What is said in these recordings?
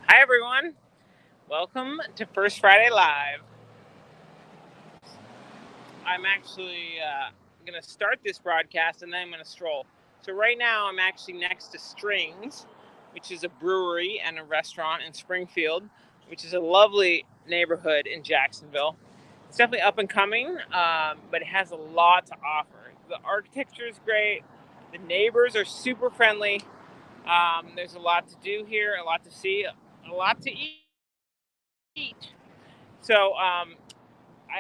Hi, everyone. Welcome to First Friday Live. I'm actually going to start this broadcast and then I'm going to stroll. So, right now, I'm actually next to Strings, which is a brewery and a restaurant in Springfield, which is a lovely neighborhood in Jacksonville. It's definitely up and coming, but it has a lot to offer. The architecture is great, the neighbors are super friendly. There's a lot to do here, a lot to see, a lot to eat. So I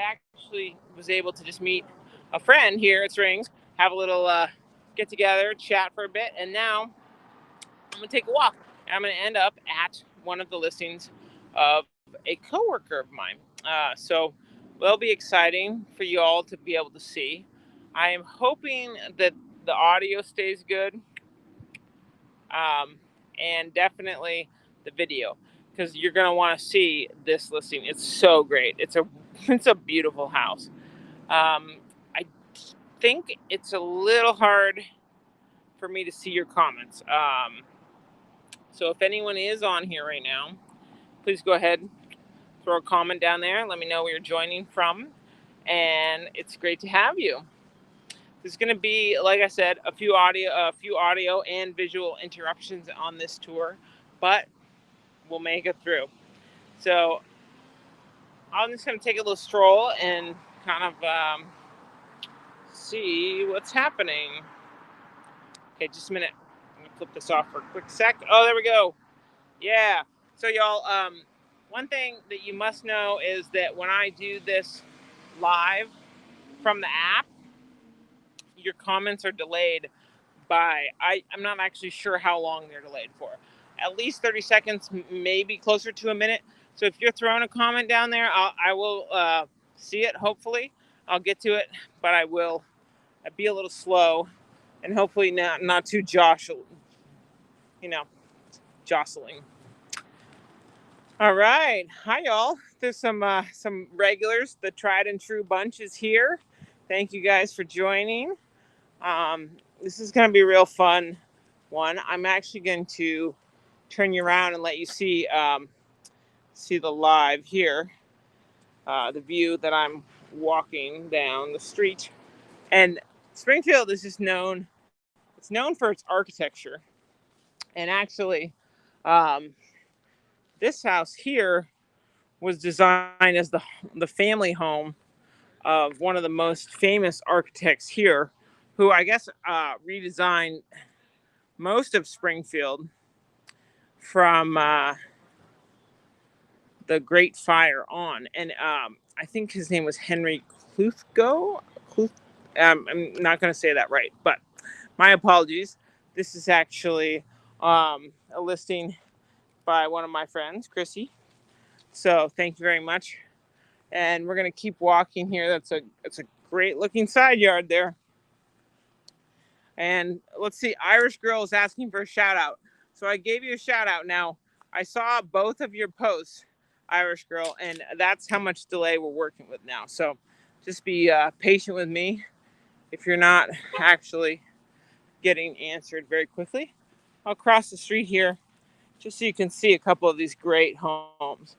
actually was able to just meet a friend here at Strings, have a little get together, chat for a bit, and now I'm gonna take a walk. I'm gonna end up at one of the listings of a coworker of mine. So will be exciting for you all to be able to see. I am hoping that the audio stays good, um, and definitely the video, because you're gonna want to see this listing. It's so great. It's a beautiful house. I think it's a little hard for me to see your comments. So if anyone is on here right now, please go ahead, throw a comment down there. Let me know where you're joining from, and it's great to have you. There's going to be, like I said, a few audio and visual interruptions on this tour, but we'll make it through. So I'm just going to take a little stroll and kind of see what's happening. Okay, just a minute. I'm gonna flip this off for a quick sec. Oh, there we go. Yeah. So y'all, one thing that you must know is that when I do this live from the app, your comments are delayed by I'm not actually sure how long they're delayed for. At least 30 seconds, maybe closer to a minute. So if you're throwing a comment down there, I will see it. Hopefully, I'll get to it, but I will be a little slow and hopefully not too you know, jostling. All right, hi y'all. There's some regulars. The tried and true bunch is here. Thank you guys for joining. This is going to be a real fun one. I'm actually going to turn you around and let you see the live here, the view that I'm walking down the street. And Springfield is just known. It's known for its architecture, and actually, um, this house here was designed as the family home of one of the most famous architects here, who I guess redesigned most of Springfield from the Great Fire on. And I think his name was Henry Cluthgo. Cluth, I'm not going to say that right, but my apologies. This is actually a listing by one of my friends, Chrissy. So thank you very much. And we're gonna keep walking here. That's a great looking side yard there. And let's see, Irish Girl is asking for a shout out. So I gave you a shout out. Now I saw both of your posts, Irish Girl, and that's how much delay we're working with now. So just be patient with me if you're not actually getting answered very quickly. I'll cross the street here just so you can see a couple of these great homes.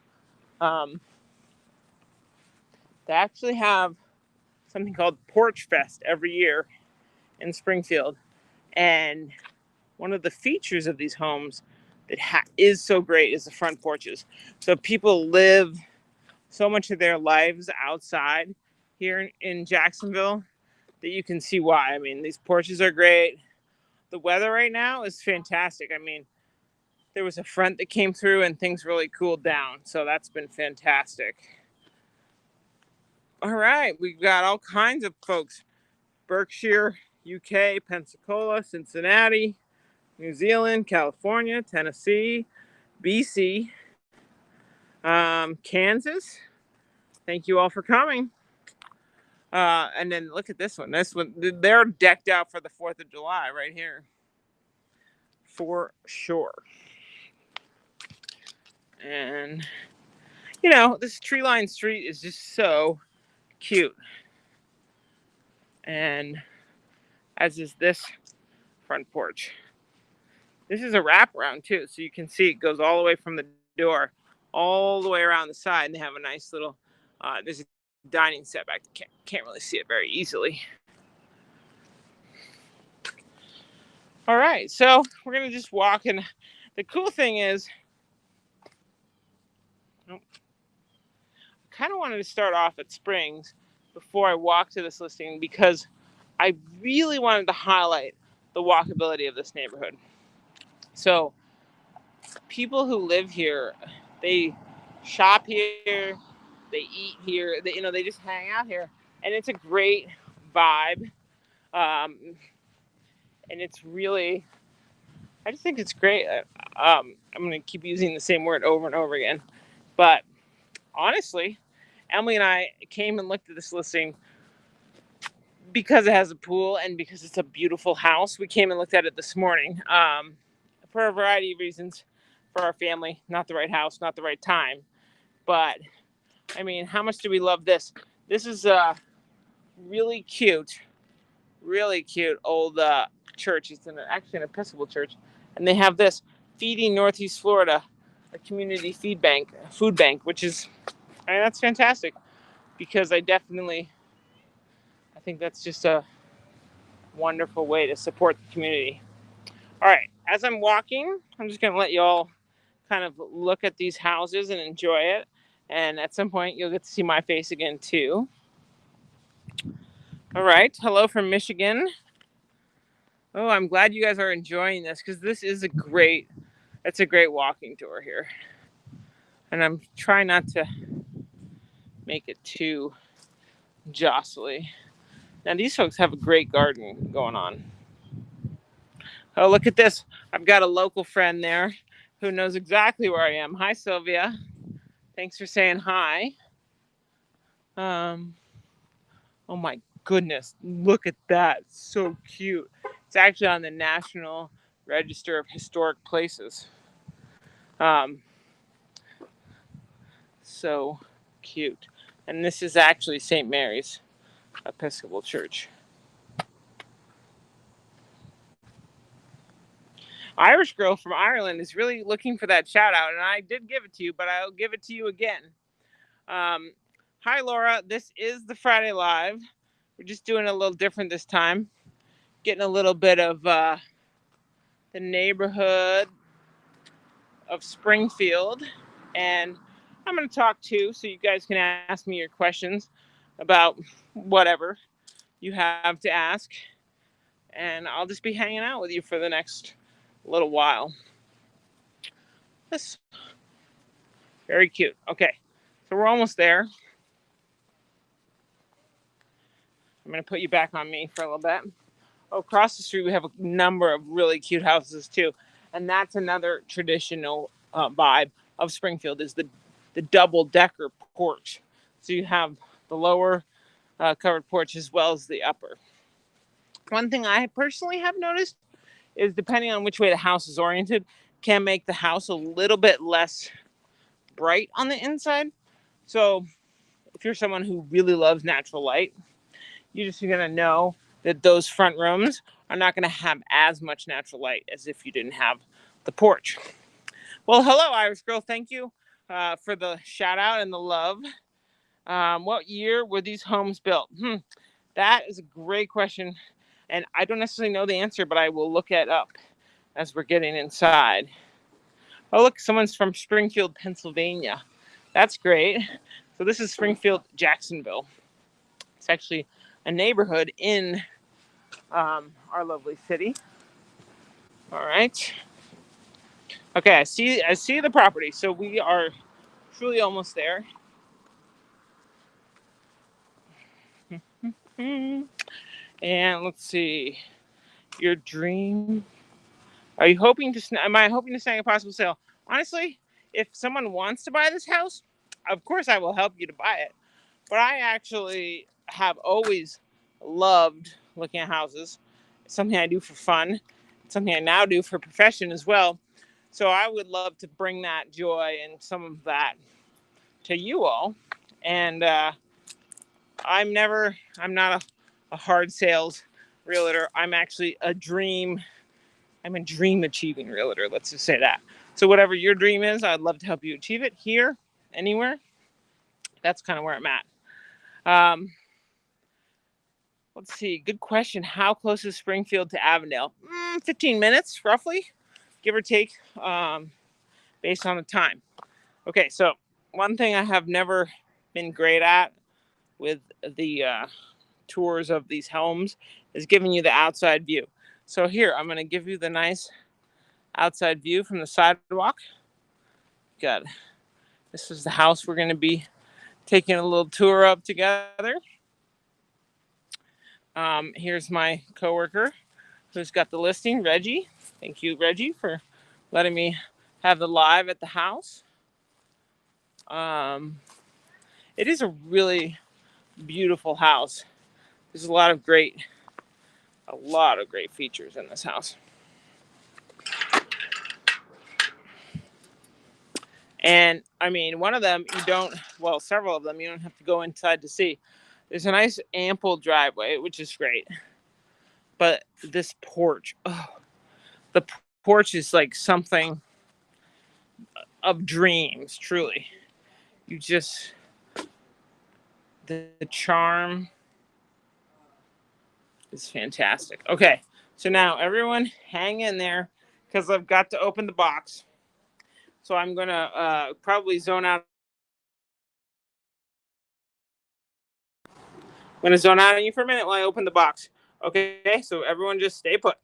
Um, they actually have something called Porch Fest every year in Springfield. And one of the features of these homes that is so great is the front porches. So people live so much of their lives outside here in Jacksonville that you can see why. I mean, these porches are great. The weather right now is fantastic. I mean, there was a front that came through and things really cooled down. So that's been fantastic. All right, we've got all kinds of folks: Berkshire, UK, Pensacola, Cincinnati, New Zealand, California, Tennessee, BC, Kansas. Thank you all for coming. And then look at this one. This one, they're decked out for the 4th of July right here. For sure. And, this tree lined street is just so cute. And as is this front porch. This is a wraparound too, so you can see it goes all the way from the door all the way around the side, and they have a nice little, there's a dining set back. Can't really see it very easily. All right, so we're gonna just walk, and the cool thing is, I kind of wanted to start off at Springs before I walk to this listing because I really wanted to highlight the walkability of this neighborhood. So people who live here, they shop here, they eat here, they just hang out here, and it's a great vibe. And it's really, I just think it's great. I'm going to keep using the same word over and over again, but honestly, Emily and I came and looked at this listing because it has a pool and because it's a beautiful house. We came and looked at it this morning for a variety of reasons. For our family, not the right house, not the right time. But I mean, how much do we love this? This is a really cute old church. It's actually an Episcopal church, and they have this Feeding Northeast Florida, a community food bank, which is, I mean, that's fantastic because I think that's just a wonderful way to support the community. All right, as I'm walking, I'm just going to let you all kind of look at these houses and enjoy it. And at some point, you'll get to see my face again, too. All right, hello from Michigan. Oh, I'm glad you guys are enjoying this because this is it's a great walking tour here. And I'm trying not to make it too jostly. Now, these folks have a great garden going on. Oh, look at this. I've got a local friend there who knows exactly where I am. Hi, Sylvia. Thanks for saying hi. Oh my goodness, look at that. So cute. It's actually on the National Register of Historic Places. So cute. And this is actually St. Mary's Episcopal Church. Irish girl from Ireland is really looking for that shout out, and I did give it to you, but I'll give it to you again. Hi, Laura. This is the Friday Live. We're just doing a little different this time. Getting a little bit of the neighborhood of Springfield. And I'm going to talk too, so you guys can ask me your questions about whatever you have to ask. And I'll just be hanging out with you for the next little while. This very cute. Okay, so we're almost there. I'm going to put you back on me for a little bit. Across the street, we have a number of really cute houses too. And that's another traditional vibe of Springfield is the double-decker porch. So you have the lower covered porch as well as the upper. One thing I personally have noticed is depending on which way the house is oriented, can make the house a little bit less bright on the inside. So if you're someone who really loves natural light, you're just going to know that those front rooms are not going to have as much natural light as if you didn't have the porch. Well, hello, Irish girl. Thank you for the shout out and the love. What year were these homes built? That is a great question. And I don't necessarily know the answer, but I will look it up as we're getting inside. Oh, look, someone's from Springfield, Pennsylvania. That's great. So this is Springfield, Jacksonville. It's actually a neighborhood in our lovely city. All right. Okay, I see the property. So we are truly almost there. And let's see. Your dream. Am I hoping to snag a possible sale? Honestly, if someone wants to buy this house, of course I will help you to buy it. But I actually have always loved looking at houses. It's something I do for fun. It's something I now do for profession as well. So I would love to bring that joy and some of that to you all. And I'm not a hard sales realtor. I'm a dream achieving realtor. Let's just say that. So whatever your dream is, I'd love to help you achieve it here, anywhere. That's kind of where I'm at. Let's see. Good question. How close is Springfield to Avondale? 15 minutes, roughly, give or take, based on the time. Okay, so one thing I have never been great at with the tours of these homes is giving you the outside view. So here, I'm going to give you the nice outside view from the sidewalk. Good. This is the house we're going to be taking a little tour of together. Here's my coworker who's got the listing, Reggie. Thank you, Reggie, for letting me have the live at the house. It is a really beautiful house. There's a lot of great features in this house. And I mean, one of them several of them you don't have to go inside to see. There's a nice ample driveway, which is great. But this porch, the porch is like something of dreams, truly. The charm is fantastic. Okay, so now everyone hang in there because I've got to open the box. So I'm going to probably zone out. I'm going to zone out on you for a minute while I open the box. Okay, so everyone just stay put.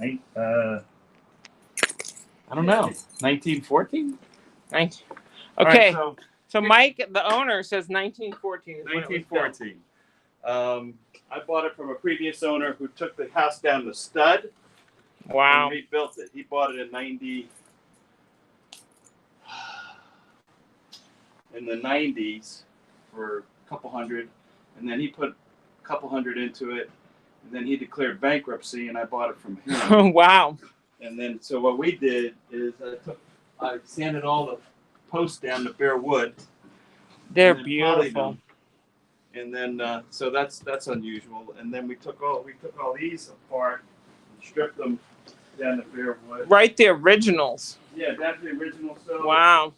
I don't know. 1914? Okay. Right, so Mike, the owner, says 1914 is 1914. I bought it from a previous owner who took the house down to stud. Wow. And rebuilt it. He bought it in the 90s for a couple hundred, and then he put a couple hundred into it, and then he declared bankruptcy, and I bought it from him. Wow. And then, so what we did is I sanded all the posts down to bare wood. They're beautiful. And then, so that's unusual. And then we took all these apart and stripped them down to bare wood. Right, the originals. Yeah, that's the original. So wow.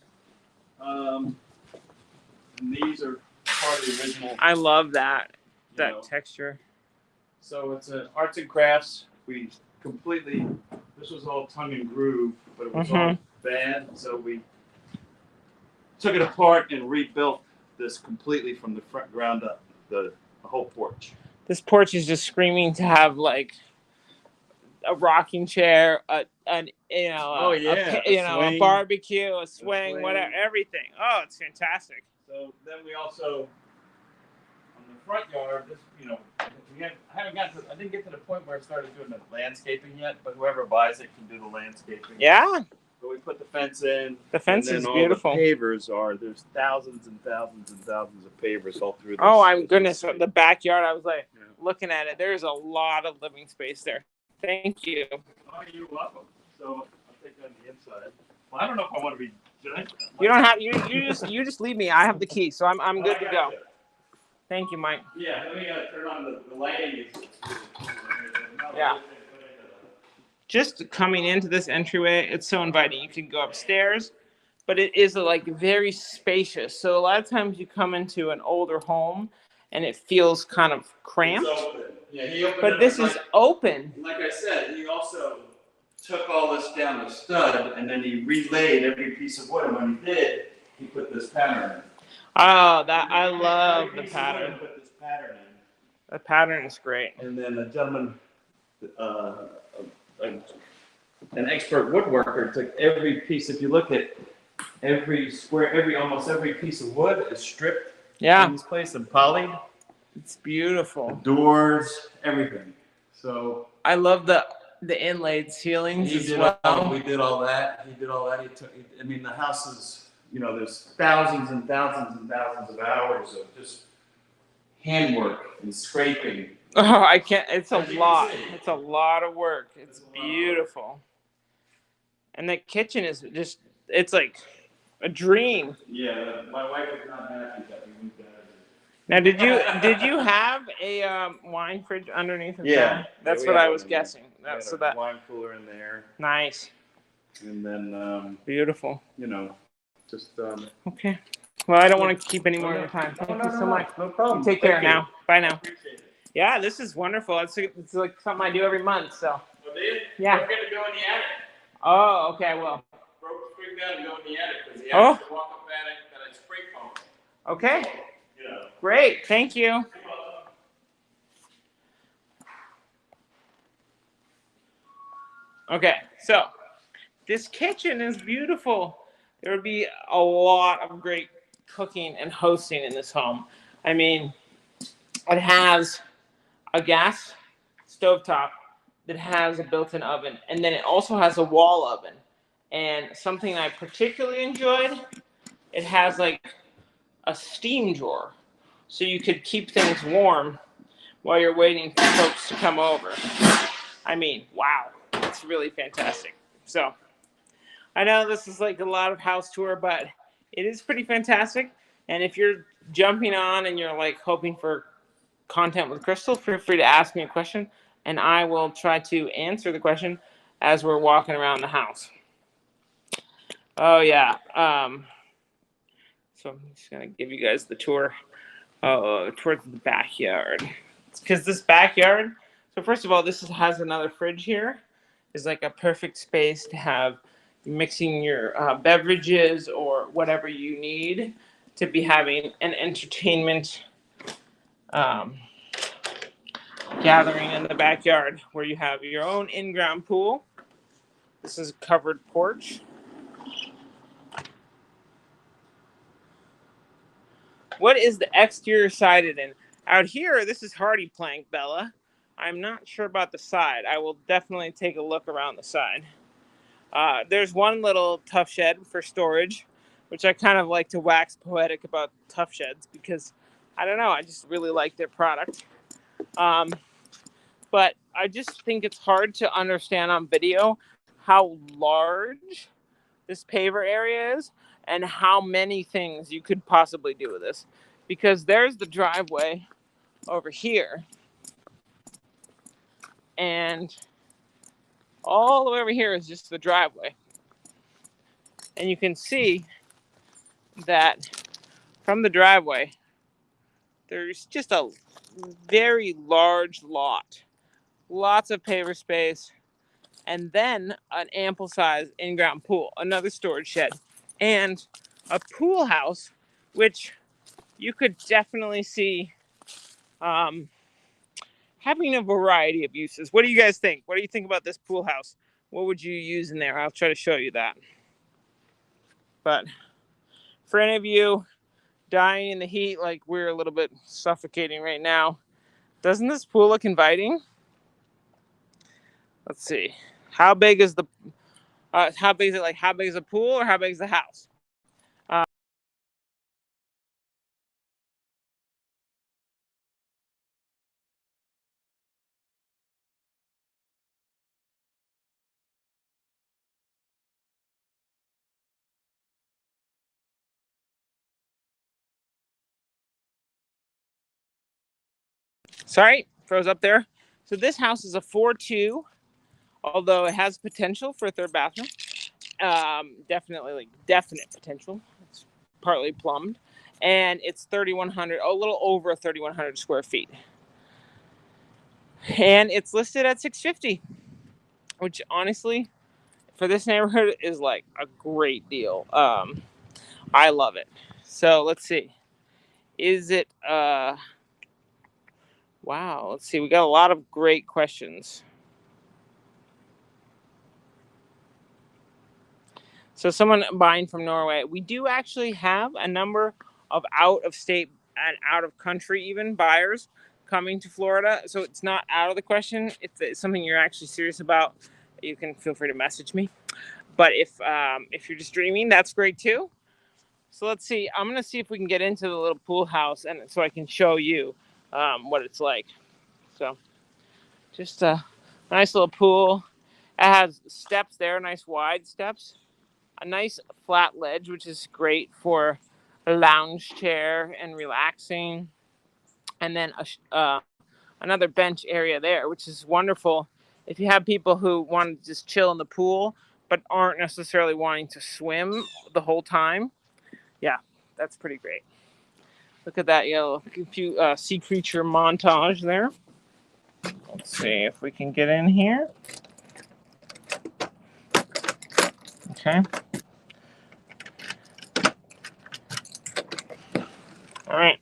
And these are part of the original. I love that texture. So it's arts and crafts. This was all tongue and groove, but it was all bad. So we took it apart and rebuilt this completely from the ground up, the whole porch. This porch is just screaming to have like a rocking chair, a barbecue, a swing, whatever, everything. Oh, it's fantastic. So then we also, on the front yard, I didn't get to the point where I started doing the landscaping yet, but whoever buys it can do the landscaping. Yeah. So we put the fence in. The fence is beautiful. All the pavers there's thousands and thousands and thousands of pavers all through this. Oh, my goodness. The backyard, I was like, looking at it, there's a lot of living space there. Thank you. Oh, you're welcome. So I'll take on the inside. Well, I don't know if I want to be. You don't have. You just leave me. I have the key, so I'm good to go. Thank you, Mike. Yeah, let me turn on the lighting. Yeah. Just coming into this entryway, it's so inviting. You can go upstairs, but it is like very spacious. So a lot of times you come into an older home and it feels kind of cramped. It's open. Yeah, he opened but this is open. Like I said, he also took all this down to stud, and then he relaid every piece of wood. And when he did, he put this pattern in. Oh, I love the pattern. Put this pattern in. The pattern is great. And then a gentleman, an expert woodworker, took every piece. If you look at every square, almost every piece of wood is stripped. Yeah. in this place, and poly. It's beautiful. Doors, everything. So I love the inlaid ceilings as well. we did all that. He did all that. I mean, the house is, there's thousands and thousands and thousands of hours of just handwork and scraping. Oh, I can't. It's a lot. It's a lot of work. It's beautiful. And the kitchen is just, it's like a dream. Yeah, my wife was not happy that we moved out of it. Now, did you have a wine fridge underneath of Yeah, that's we what had I one was in there. guessing. We had So a that wine cooler in there, nice, and then beautiful. just Okay. Well, I don't want to keep any more of your time. Thank you so much. No problem. You take care now. Bye now. Appreciate it. Yeah, this is wonderful. It's like something I do every month. So. Oh, did you? Yeah. Don't forget to go in the attic. Oh, okay. Well. Bring down and go in the attic because the Oh. attic, walk up attic that I spray foam. Okay. Great. Thank you. Okay, so this kitchen is beautiful. There would be a lot of great cooking and hosting in this home. I mean, it has a gas stovetop that has a built-in oven, and then it also has a wall oven. And something I particularly enjoyed, it has like a steam drawer, so you could keep things warm while you're waiting for folks to come over. I mean, wow, it's really fantastic. So I know this is like a lot of house tour, but it is pretty fantastic. And if you're jumping on and you're like hoping for content with Crystal, feel free to ask me a question, and I will try to answer the question as we're walking around the house. Oh yeah. So I'm just gonna give you guys the tour towards the backyard. Because this backyard. So first of all, this has another fridge here. It's like a perfect space to have mixing your beverages or whatever you need to be having an entertainment gathering in the backyard where you have your own in-ground pool. This is a covered porch. What is the exterior sided in? Out here, this is hardy plank, Bella. I'm not sure about the side. I will definitely take a look around the side. There's one little tough shed for storage, which I kind of like to wax poetic about tough sheds because, I don't know, I just really like their product. But I just think it's hard to understand on video how large this paver area is and how many things you could possibly do with this. Because there's the driveway over here. And all the way over here is just the driveway. And you can see that from the driveway, there's just a very large lot. Lots of paver space. And then an ample size in-ground pool, another storage shed, and a pool house, which you could definitely see having a variety of uses. What do you guys think? What do you think about this pool house? What would you use in there? I'll try to show you that. But for any of you dying in the heat, like we're a little bit suffocating right now, doesn't this pool look inviting? Let's see. How big is the how big is it? Like how big is the pool or how big is the house? Sorry, froze up there. So this house is a 4-2, although it has potential for a third bathroom. Definitely, like definite potential. It's partly plumbed, and it's 3,100, a little over 3,100 square feet, and it's listed at 650, which honestly, for this neighborhood, is like a great deal. I love it. So let's see. Is it? Wow. Let's see. We got a lot of great questions. So someone buying from Norway, we do actually have a number of out-of-state and out of country even buyers coming to Florida. So it's not out of the question. If it's something you're actually serious about, you can feel free to message me. But if you're just dreaming, that's great too. So let's see. I'm gonna see if we can get into the little pool house, and so I can show you what it's like. So just a nice little pool. It has steps there, nice wide steps. A nice flat ledge, which is great for a lounge chair and relaxing. And then another bench area there, which is wonderful if you have people who want to just chill in the pool but aren't necessarily wanting to swim the whole time. Yeah, that's pretty great. Look at that yellow sea creature montage there. Let's see if we can get in here. Okay. All right.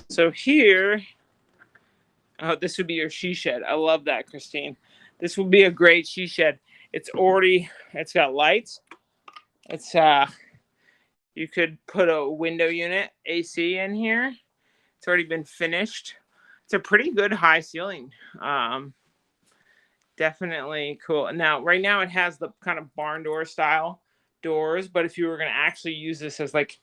So here, oh, this would be your she shed. I love that, Christine. This would be a great she shed. It's got lights. It's you could put a window unit AC in here. It's already been finished. It's a pretty good high ceiling. Definitely cool. Now, right now it has the kind of barn door style doors, but if you were going to actually use this as like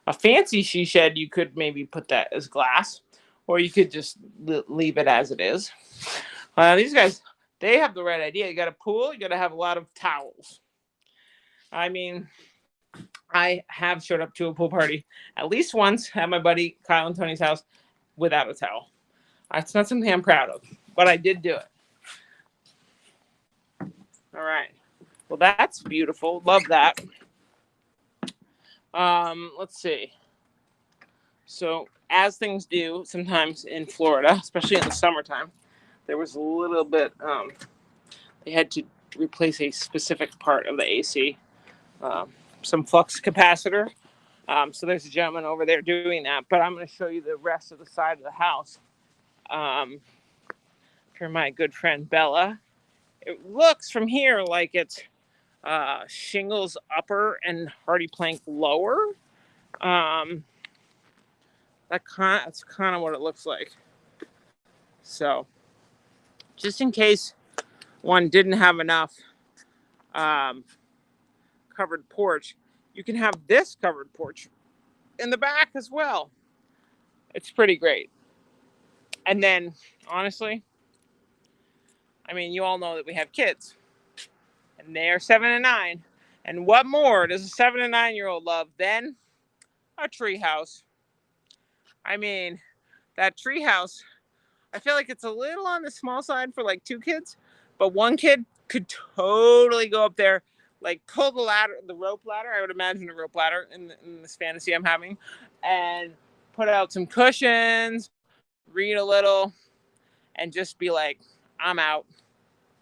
a fancy she shed, you could maybe put that as glass, or you could just leave it as it is. These guys, they have the right idea. You got a pool, you got to have a lot of towels. I mean, I have showed up to a pool party at least once at my buddy Kyle and Tony's house without a towel. It's not something I'm proud of, but I did do it. All right. Well, that's beautiful. Love that. Let's see. So, as things do sometimes in Florida, especially in the summertime, there was a little bit, they had to replace a specific part of the AC, some flux capacitor. So there's a gentleman over there doing that, but I'm going to show you the rest of the side of the house. For my good friend Bella, it looks from here like it's shingles upper and hardy plank lower. That's kind of what it looks like. So, just in case one didn't have enough covered porch, you can have this covered porch in the back as well. It's pretty great. And then, honestly, I mean, you all know that we have kids, and they are 7 and 9. And what more does a 7 and 9-year-old love than a tree house? I mean, that tree house, I feel like it's a little on the small side for like 2 kids, but 1 kid could totally go up there, like pull the rope ladder. I would imagine a rope ladder in this fantasy I'm having, and put out some cushions, read a little, and just be like, I'm out.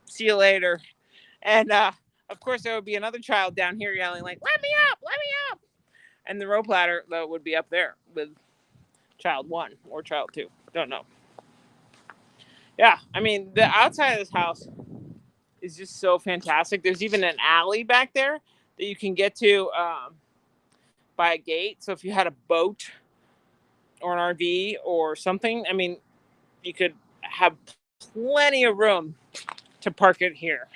See you later. And of course, there would be another child down here yelling like, let me up, let me up. And the rope ladder, though, would be up there with child 1 or child 2. Don't know. Yeah, I mean, the outside of this house is just so fantastic. There's even an alley back there that you can get to by a gate. So if you had a boat or an RV or something, I mean, you could have plenty of room to park it here.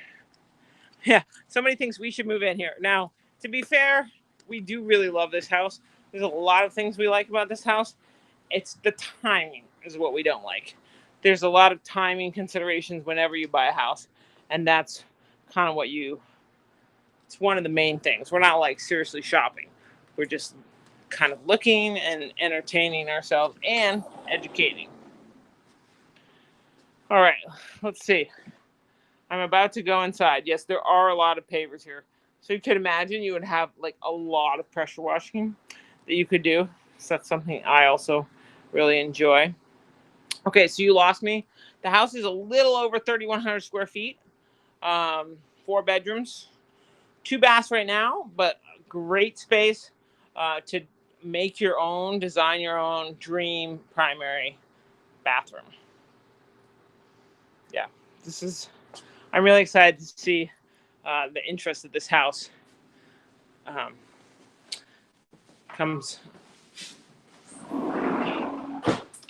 Yeah, somebody thinks we should move in here. Now, to be fair, we do really love this house. There's a lot of things we like about this house. It's the timing is what we don't like. There's a lot of timing considerations whenever you buy a house, and that's kind of it's one of the main things. We're not like seriously shopping. We're just kind of looking and entertaining ourselves and educating. All right, let's see. I'm about to go inside. Yes, there are a lot of pavers here. So you could imagine you would have like a lot of pressure washing that you could do. So that's something I also really enjoy. Okay, so you lost me. The house is a little over 3,100 square feet. 4 bedrooms, 2 baths right now, but great space to make your own, design your own dream primary bathroom. Yeah, I'm really excited to see the interest that this house comes.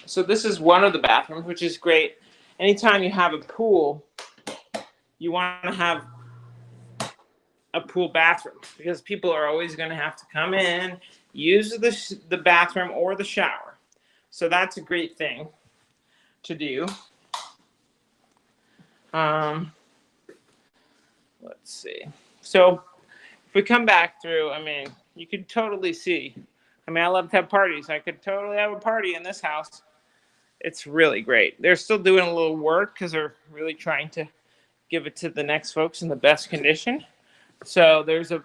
So this is one of the bathrooms, which is great. Anytime you have a pool, you want to have a pool bathroom because people are always going to have to come in, use the bathroom or the shower. So that's a great thing to do. Let's see. So if we come back through, I mean, you could totally see. I mean, I love to have parties. I could totally have a party in this house. It's really great. They're still doing a little work because they're really trying to give it to the next folks in the best condition. So there's a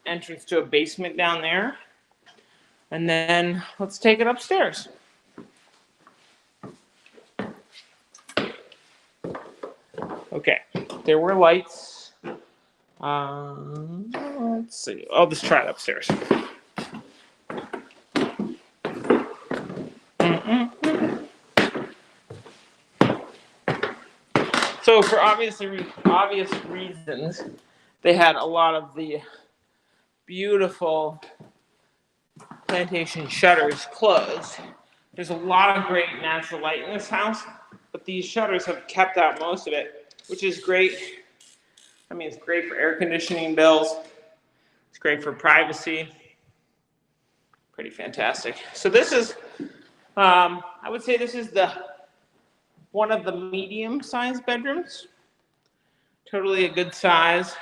entrance to a basement down there. And then let's take it upstairs. Okay, there were lights. Let's see. I'll just try it upstairs. So for obvious reasons, they had a lot of the beautiful plantation shutters closed. There's a lot of great natural light in this house, but these shutters have kept out most of it, which is great. I mean, it's great for air conditioning bills. It's great for privacy. Pretty fantastic. So this is, I would say this is one of the medium-sized bedrooms. Totally a good size.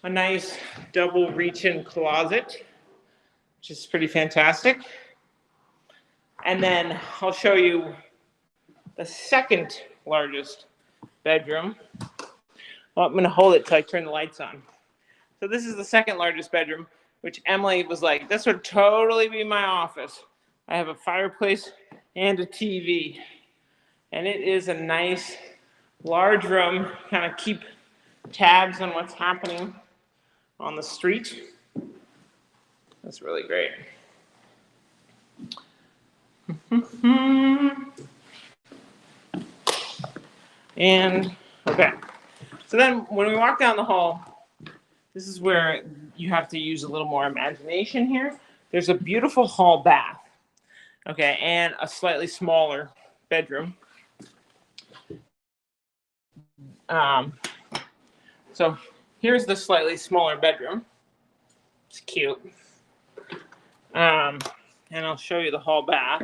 A nice double reach-in closet, which is pretty fantastic. And then I'll show you the second largest bedroom. Well, I'm going to hold it till I turn the lights on. So this is the second largest bedroom, which Emily was like, this would totally be my office. I have a fireplace and a TV. And it is a nice, large room, kind of keep tabs on what's happening on the street. That's really great. And, okay. So then when we walk down the hall, this is where you have to use a little more imagination here. There's a beautiful hall bath, okay, and a slightly smaller bedroom. So here's the slightly smaller bedroom. It's cute. And I'll show you the hall bath.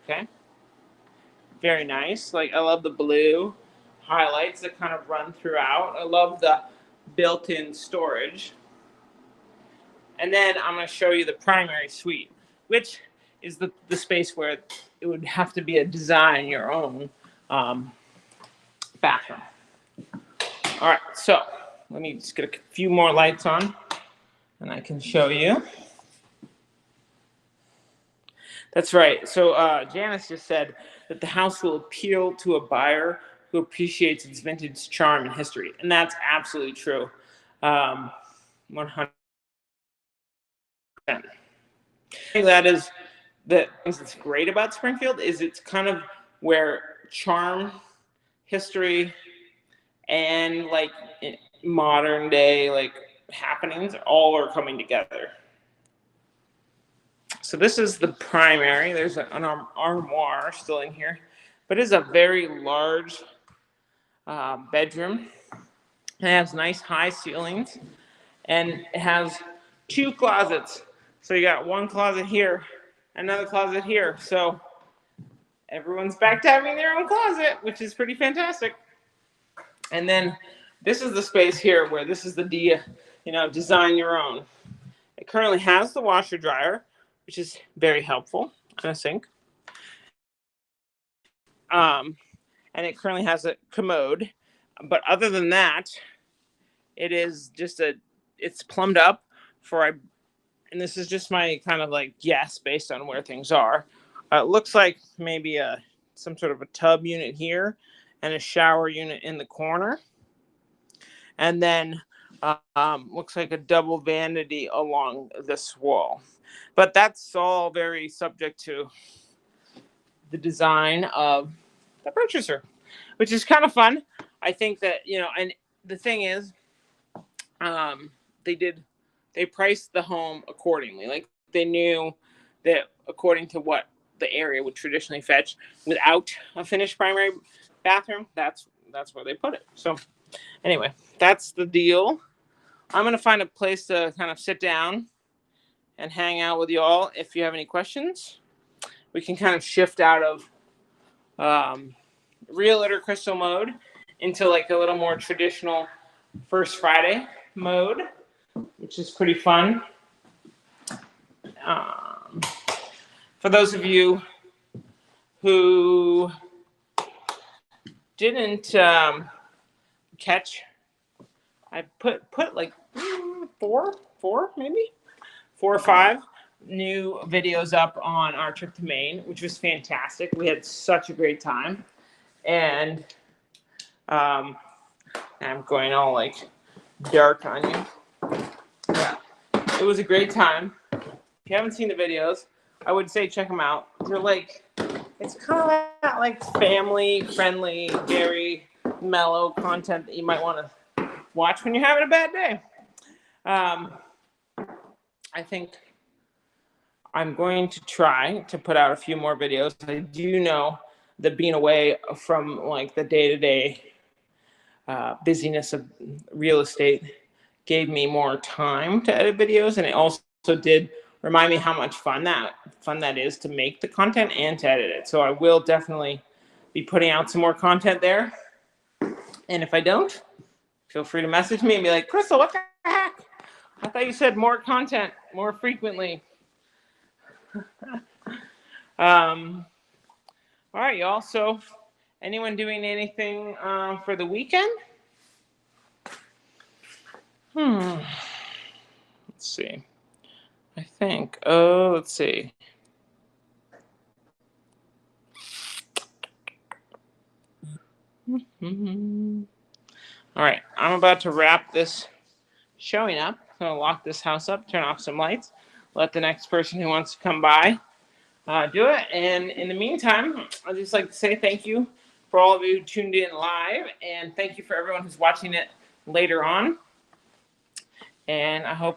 Okay. Very nice. Like, I love the blue highlights that kind of run throughout. I love the built-in storage. And then I'm going to show you the primary suite, which is the space where it would have to be a design your own bathroom. All right, so let me just get a few more lights on and I can show you. That's right. So Janice just said that the house will appeal to a buyer who appreciates its vintage charm and history. And that's absolutely true. 100%. That is the things that's great about Springfield is it's kind of where charm, history, and like modern day like happenings all are coming together. So this is the primary. There's an armoire still in here, but it's a very large bedroom. It has nice high ceilings, and it has two closets. So you got one closet here, another closet here. So everyone's back to having their own closet, which is pretty fantastic. And then this is the space here where this is the design your own. It currently has the washer dryer, which is very helpful, and a sink. And it currently has a commode. But other than that, it is just it's plumbed up for, and this is just my kind of like guess based on where things are. It looks like maybe some sort of a tub unit here and a shower unit in the corner. And then looks like a double vanity along this wall. But that's all very subject to the design of the purchaser, which is kind of fun. I think that, and the thing is, they priced the home accordingly. Like they knew that, according to what the area would traditionally fetch without a finished primary bathroom, that's where they put it. So anyway, that's the deal. I'm going to find a place to kind of sit down and hang out with you all. If you have any questions, we can kind of shift out of realtor crystal mode into like a little more traditional First Friday mode, which is pretty fun. For those of you who didn't catch, I put like four or five new videos up on our trip to Maine, which was fantastic. We had such a great time, and I'm going all like dark on you. Yeah, it was a great time. If you haven't seen the videos, I would say check them out. They're like, it's kind of that like family friendly, very mellow content that you might want to watch when you're having a bad day. I think I'm going to try to put out a few more videos. I do know that being away from like the day-to-day busyness of real estate gave me more time to edit videos, and it also did remind me how much fun that is to make the content and to edit it. So I will definitely be putting out some more content there. And if I don't, feel free to message me and be like, Crystal, what the heck? I thought you said more content more frequently. All right, y'all. So anyone doing anything for the weekend? Let's see. I think, let's see. All right, I'm about to wrap this showing up. I'm gonna lock this house up, turn off some lights, let the next person who wants to come by do it. And in the meantime, I'd just like to say thank you for all of you who tuned in live, and thank you for everyone who's watching it later on. And I hope you